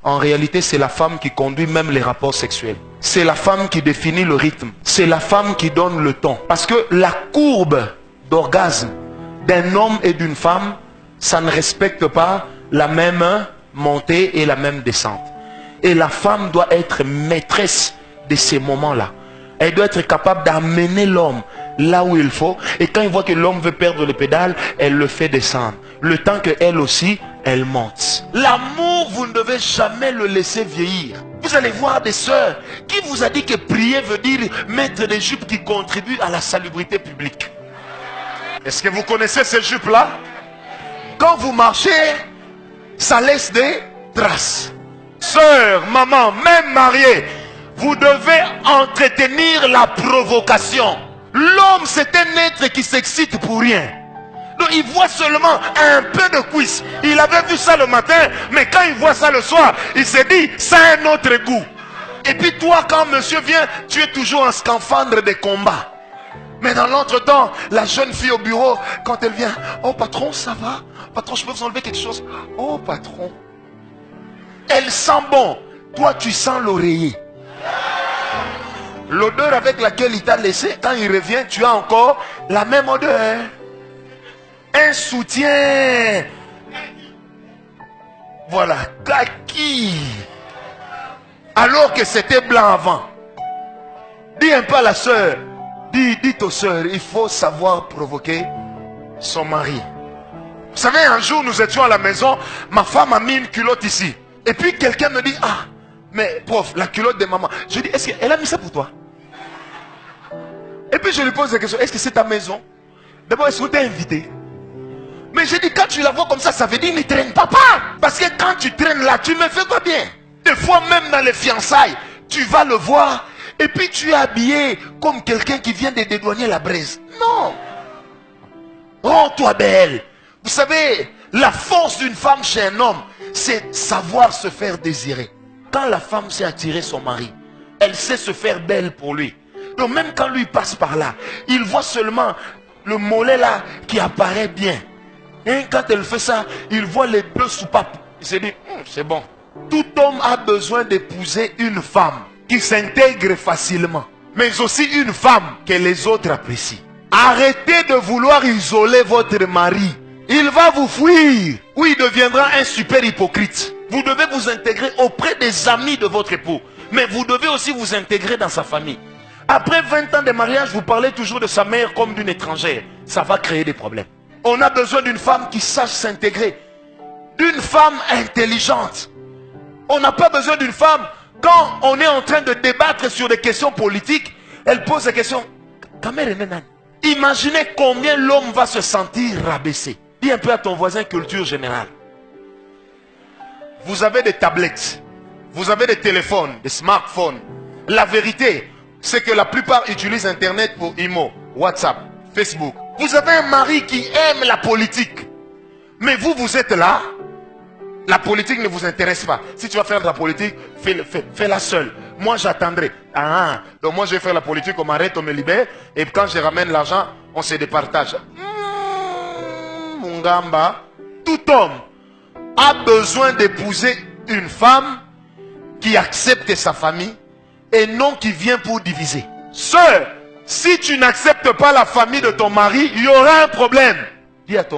En réalité, c'est la femme qui conduit même les rapports sexuels. C'est la femme qui définit le rythme. C'est la femme qui donne le ton. Parce que la courbe d'orgasme d'un homme et d'une femme, ça ne respecte pas la même montée et la même descente. Et la femme doit être maîtresse de ces moments-là. Elle doit être capable d'amener l'homme là où il faut. Et quand il voit que l'homme veut perdre les pédales, elle le fait descendre. Le temps qu'elle aussi, elle monte. L'amour, vous ne devez jamais le laisser vieillir. Vous allez voir des sœurs. Qui vous a dit que prier veut dire mettre des jupes qui contribuent à la salubrité publique? Est-ce que vous connaissez ces jupes-là? Quand vous marchez, ça laisse des traces. Sœur, maman, même mariée, vous devez entretenir la provocation. L'homme, c'est un être qui s'excite pour rien. Donc il voit seulement un peu de cuisse. Il avait vu ça le matin, mais quand il voit ça le soir, il s'est dit, ça a un autre goût. Et puis toi, quand monsieur vient, tu es toujours en scaphandre des combats. Mais dans l'autre temps, la jeune fille au bureau, quand elle vient, oh patron, ça va? Patron, je peux vous enlever quelque chose? Oh patron. Elle sent bon. Toi, tu sens l'oreiller. L'odeur avec laquelle il t'a laissé, quand il revient, tu as encore la même odeur. Un soutien. Voilà, kaki. Alors que c'était blanc avant. Dis un peu à la sœur. Dites aux sœurs, il faut savoir provoquer son mari. Vous savez, un jour, nous étions à la maison, ma femme a mis une culotte ici. Et puis quelqu'un me dit, ah, mais prof, la culotte de maman. Je dis, est-ce qu'elle a mis ça pour toi? Et puis je lui pose la question, est-ce que c'est ta maison? D'abord, est-ce que tu es invité? Mais je dis, quand tu la vois comme ça veut dire, ne traîne pas. Parce que quand tu traînes là, tu me fais pas bien. Des fois, même dans les fiançailles, tu vas le voir, et puis tu es habillé comme quelqu'un qui vient de dédouaner la braise. Non. Rends-toi belle. Vous savez, la force d'une femme chez un homme, c'est savoir se faire désirer. Quand la femme sait attirer son mari, elle sait se faire belle pour lui. Donc même quand lui passe par là, il voit seulement le mollet là qui apparaît bien. Et quand elle fait ça, il voit les deux soupapes. Il se dit, c'est bon. Tout homme a besoin d'épouser une femme qui s'intègre facilement, mais aussi une femme que les autres apprécient. Arrêtez de vouloir isoler votre mari. Il va vous fuir ou il deviendra un super hypocrite. Vous devez vous intégrer auprès des amis de votre époux, mais vous devez aussi vous intégrer dans sa famille. Après 20 ans de mariage, vous parlez toujours de sa mère comme d'une étrangère. Ça va créer des problèmes. On a besoin d'une femme qui sache s'intégrer, d'une femme intelligente. On n'a pas besoin d'une femme, quand on est en train de débattre sur des questions politiques, elle pose des questions. Imaginez combien l'homme va se sentir rabaissé. Dis un peu à ton voisin culture générale. Vous avez des tablettes, vous avez des téléphones, des smartphones. La vérité, c'est que la plupart utilisent Internet pour IMO, WhatsApp, Facebook. Vous avez un mari qui aime la politique. Mais vous, vous êtes là. La politique ne vous intéresse pas. Si tu vas faire de la politique, fais-la seule. Moi, j'attendrai. Donc moi, je vais faire la politique, on m'arrête, on me libère. Et quand je ramène l'argent, on se départage. Mungamba, tout homme a besoin d'épouser une femme qui accepte sa famille et non qui vient pour diviser. Sœur, si tu n'acceptes pas la famille de ton mari, il y aura un problème. Dis à ton